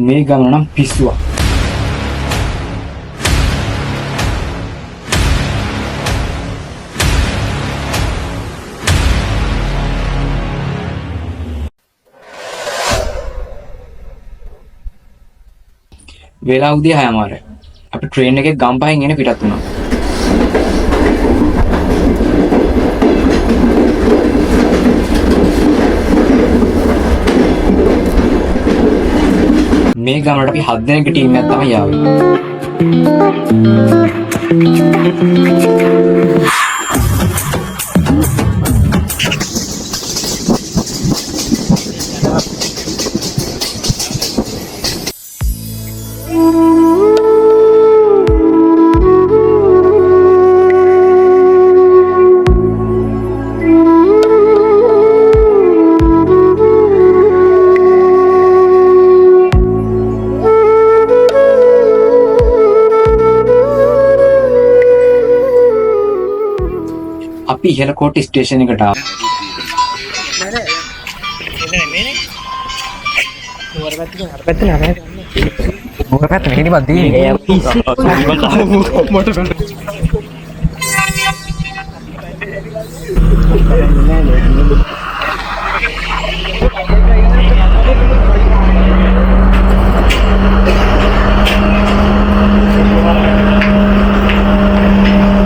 මේ ගමන නම් පිස්සුවක්. වෙලා උදේ 6:00 අපි ට්‍රේන් එකේ ගම්පහෙන් එන පිටත් වුණා. මේ ගමනට අපි 7 දෙනෙක්ගේ ටීම් එකක් තමයි ආවේ. අපි ඉහළ කොටි ස්ටේෂන් එකට ආවා.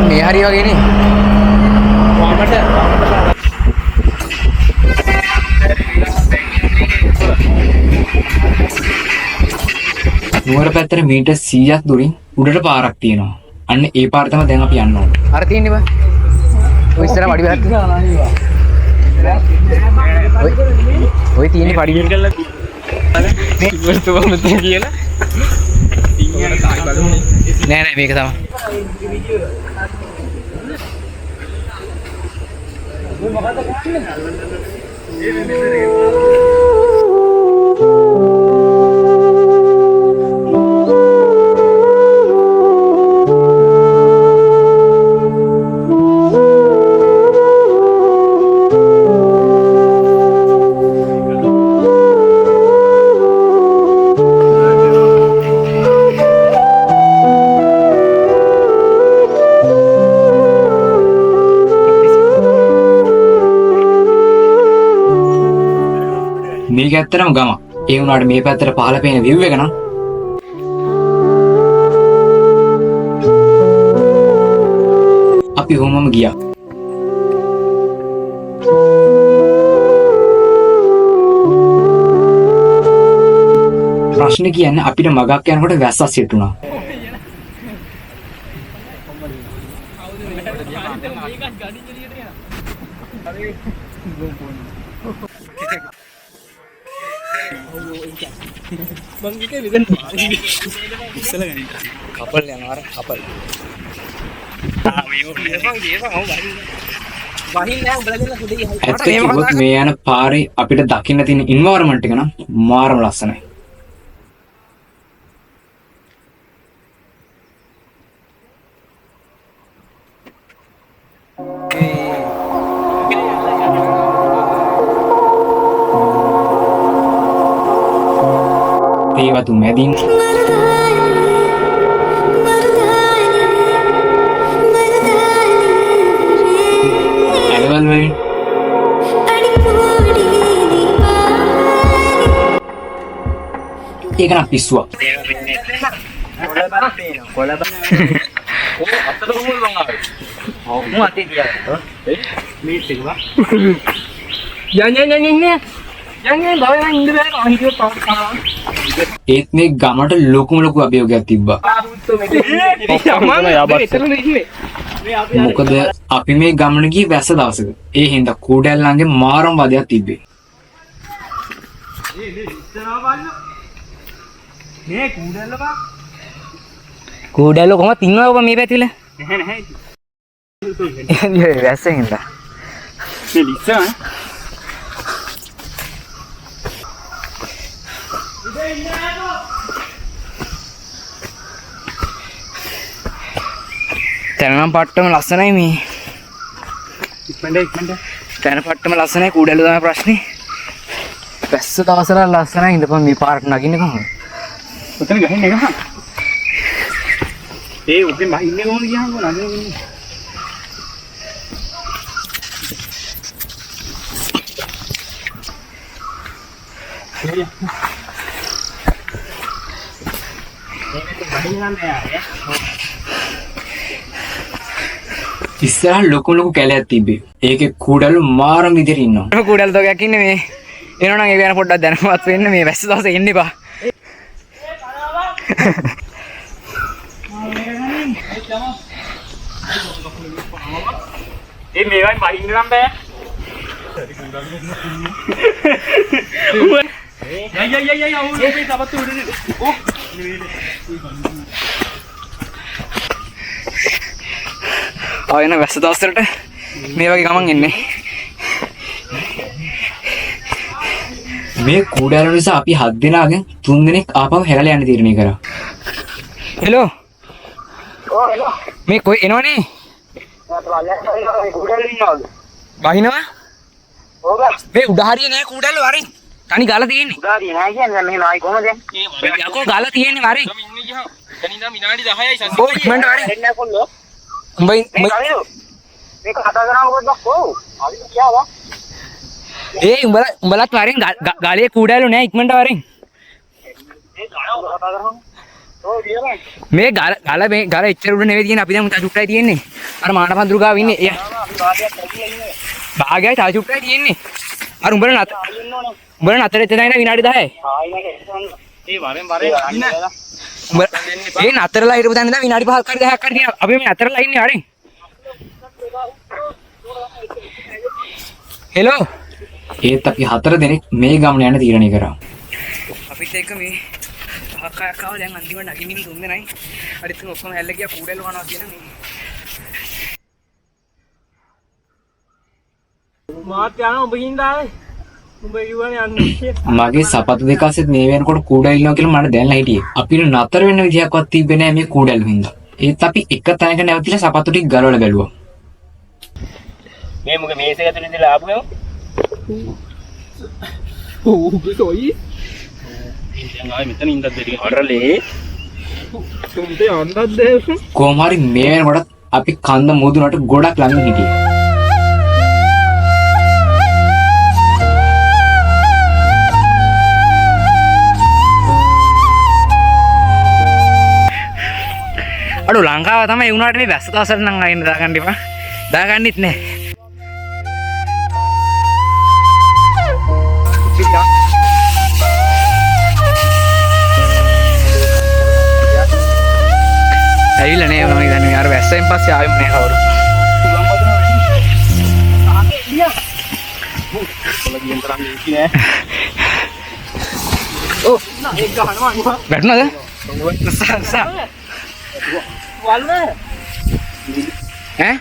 මේ හරි වගේ නේ. නුවර පැත්තට මීටර් 100ක් දුරින් උඩට පාරක් තියෙනවා. අන්න ඒ පාර තමයි දැන් අපි යන්න ඕනේ. අර තියෙන්නේ බා. ඔය ඉස්සර පඩි වැලක්. ඔය තියෙන්නේ පඩි වැල කරලා. මේ ඉවරතුවම කියලා. නෑ නෑ මේක තමයි. මේක ඇත්තටම ගම. ඒ වුණාට මේ පැත්තට පහළ පේන view එක නම් අපි කොහොමම ගියා. ප්‍රශ්නේ කියන්නේ අපිට මගක් යනකොට වැස්සක් සිට වුණා. කපල් යනවා කපල්. මේ යන පාරේ අපිට දකින්න තියෙන එන්වයරන්මන්ට් එක නම් මාරම ලස්සනයි. ඒවතු මැදින් ඇලවල් වලින් ඒක නම් පිස්සුවක්. ඒත් මේ ගමට ලොකුම ලොකු අභියෝගයක් තිබ්බා. මොකද අපි මේ ගමන ගියේ වැස්ස දවසක. ඒ හින්දා කූඩැල්ලන්ගේ මාරම වදයක් තිබ්බේ. කූඩැල්ල කොහොමද ඉන්නව ඔබ මේ පැතිල? නැහැ. වැස්සෙන් හින්දා. මේ ලිස්සා තැනනම් පට්ටම ලස්සනයි මේ. ඉක්මනට. තැන පට්ටම ලස්සනයි කූඩැල්ල තමයි ප්‍රශ්නේ. වැස්ස දවසට ලස්සනයි ඉඳපන් මේ පාරට නගින්නේ කොහොමද? උතන ගහින් එක හා ඒ උතෙන් බහින්නේ කොහොමද ගියාම නන්නේ ඉස්සරහ ලොකු කැලයක් තිබ්බේ. ඒකේ කුඩලු මාරම විදිහට ඉන්නවා. කුඩල් තෝගයක් ඉන්නේ මේ. එනවනම් ඒක ගැන පොඩ්ඩක් දැනවත් වෙන්න මේ වැස්ස දවසේ එන්න එපා. ඒ මේවයි බහින්න නම් බෑ. යයි අවුල් මේ තවත් උඩනේ. ඕ ආයෙන වැස්ස දවසට මේ වගේ ගමන් එන්නේ. මේ කුඩලු නිසා අපි 7 දෙනාගෙන් 3 දෙනෙක් ආපහු හැරලා යන්න තීරණය කරා. හෙලෝ. හෙලෝ. මේ කොයි එනවනේ? බහිනවා? මේ උඩ හරිය නෑ කුඩලු වරින්. තනි ගාලා තියෙන්නේ. උඩ හරිය නෑ කියන්නේ මෙහෙම ආයි කොහමද? යකෝ ගාලා තියෙන්නේ වරින්. මම ඉන්නේ ගියා. එතනින් ඉඳන් විනාඩි 10යි සද්ද. ඔය ඉක්මනට වරින්. එන්නේ කොල්ලෝ. මේක කතා කරනවා කොහොමද කොහොම? අපි කියාවා. ඒ උඹලත් වරින් ගාලේ කුඩලු නෑ ඉක්මනට වරින්. මේ ගාල එච්චර උඩ නෙවෙයි තියෙන්නේ අපි දැන් උන්ට චුට්ටයි තියෙන්නේ. අර මානපන්දුරු ගාව ඉන්නේ. එයා. භාගයයි තා චුට්ටයි තියෙන්නේ. අර උඹල නතර එතන ඉන්න විනාඩි 10යි. ඒ වරෙන් ඉන්න. ඒ නතරලා හිටපු තැන ඉඳන් විනාඩි 5ක් හරි 10ක් හරි තියෙනවා. අපි මේ නතරලා ඉන්නේ වරින්. හෙලෝ. ඒත් අපි 4 දෙනෙක් මේ ගමන යන්න තීරණය කරා. අපිත් එක්ක මේ කාව දැන් අන්තිමට නගින්න දුන්නේ නැහැ. හරිත් ඔක්කොම හැල්ල ගියා කුඩේල කනවා කියන මේ. මාත් යනවා ඔබ හින්දායි. උඹ කිව්වනේ යන්නේ. මගේ සපත්තු දෙක අස්සෙත් මේ වෙනකොට කුඩල් ඉන්නවා කියලා මට දැනලා හිටියේ. අපිට නතර වෙන්න විදිහක්වත් තිබ්බේ නැහැ මේ කුඩල් හින්දා. ඒත් අපි එක තැනක නැවතිලා සපත්තු ටික ගලවලා බැලුවා. මේ මොකද මේසෙක ඇතුලේ ඉඳලා ආපු ගමන් සොයි දැන් ආයි මෙතන ඉඳද්ද ටික හරලේ තුන්ට යන්නත් දෙන්න කොහොම හරි මේ වෙනකොට අපි කන්ද මුදුනට ගොඩක් ළඟින් හිටියේ. අඩු ලංකාව තමයි ඒ වුණාට මේ වැස්ස දවසට නම් ආයෙත් දාගන්න එපා. දාගන්නෙත් නෑ. ඇවිල්ලා නේ මම හිතන්නේ අර වැස්සෙන් පස්සේ ආවෙම නෑ කවුරු. ඕ ඒක ගහනවා වැටුණාද? වල්නේ ඈ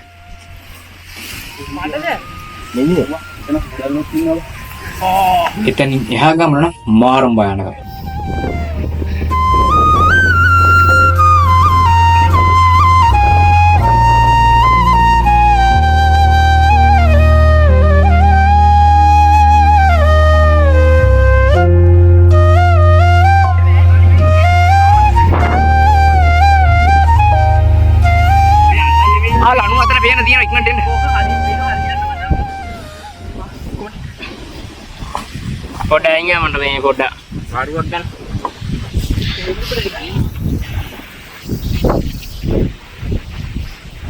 මඩද නෙමෙයි එතන ගල්ලොත් ඉන්නවා එතනින් එහා ගමන නම් මාරම භයානකයි. පොඩ්ඩක් අයින් යන්න මේ පොඩ්ඩක් වාඩිවක් ගන්න.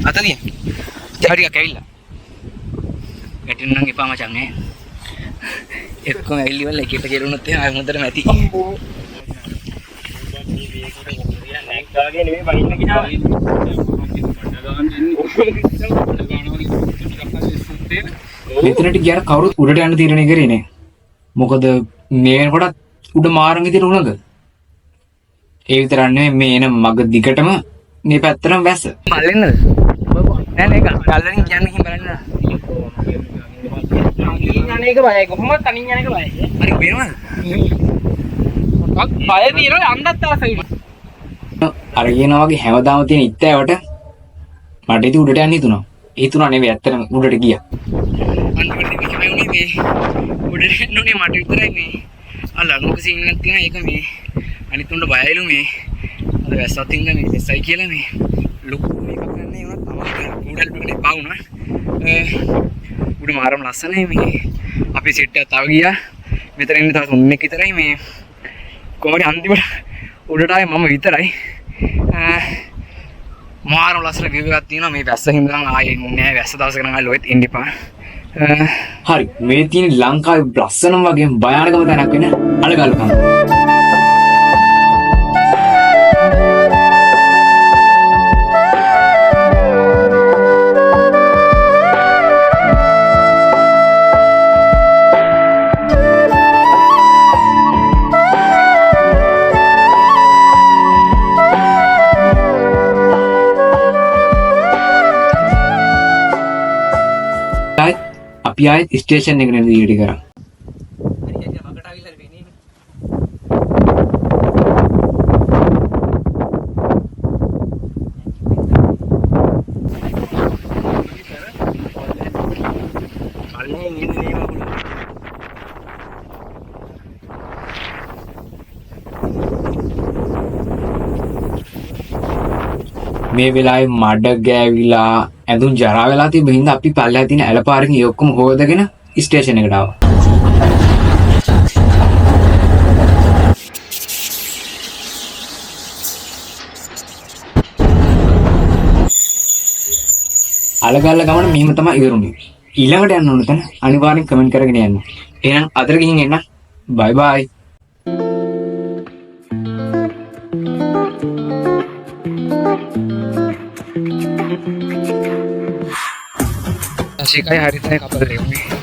අතනින්. හරියක් ඇවිල්ලා. ගැටෙන්න නම් එපා මචං ඈ. එක්කම ඇවිල්ලි වල එකට කෙරුණොත් එහෙනම් ආයෙ හොඳටම ඇති. නැක්කාගේ නෙමෙයි බහින්න ගියා. මෙතනට ගියාට කවුරුත් උඩට යන්න තීරණය කරේ නෑ. මොකද මේ වෙනකොට උඩ මාරම් විදියට උණග. ඒ විතරක් නෙමෙයි මේ එන මග දිගටම මේ පැත්තටම වැස්ස. මල්ලෙන්නද? නෑ නෑ ගල්ලෙන් කියන්නේ කිම් බලන්න. තනින් යන එක බයයි. කොහොමද තනින් යන එක බයයි? හරි වෙනවද? බය తీරලා අන්දත් ආසයි. අර කියනවා වගේ හැමදාම තියෙන ඉත්තෑවට මට ඉතින් උඩට යන්න හිතුණා. හිතුණා නෙවෙයි ඇත්තටම උඩට ගියා. අන්තිමට මේ උඩට එන්නුනේ මට විතරයි මේ. අල්ලනුක සීන් එකක් තියෙනවා ඒක මේ අනිත් උන්ට බයයිලු මේ අද වැස්සත් ඉන්න මේ දෙස්සයි කියලා මේ ලොකු මේකක් ගන්න උනත් තමයි උඩල් පිටේ එපා වුණා. උඩ මාරම ලස්සනයි මේ අපි සෙට් එක තව ගියා. මෙතන ඉන්න තව තුන්ෙක් විතරයි මේ කොහොමද අන්තිමට උඩට ආයේ මම විතරයි. මාරම ලස්සන view එකක් තියෙනවා මේ වැස්ස හින්දා ආයේ නෑ වැස්ස දවසක නම් ආයේ ලොයෙත් ඉන්න එපා. හරි මේ තියෙන ලංකාවේ ලස්සනම වගේම භයානකම තැනක් වෙන අලගල්කම. අපි ආයෙත් ස්ටේෂන් එකට යන දිගට කරා. මේ වෙලාවේ මඩ ගෑවිලා ඇඳුම් ජරා වෙලා තිබ්බ හින්දා අපි පල්ලෙහා තියෙන ඇලපාරකින් ඒ ඔක්කොම හොදගෙන ස්ටේෂන් එකට ආවා. අලගල්ල ගමන මෙහෙම තමයි ඉවරුනේ. ඊළඟට යන්න ඕන තැන අනිවාර්යෙන් කමෙන්ට් කරගෙන යන්න. එහෙනම් අදට ගිහින් එන්න. බයි බයි. Así que hay ahorita de capaz de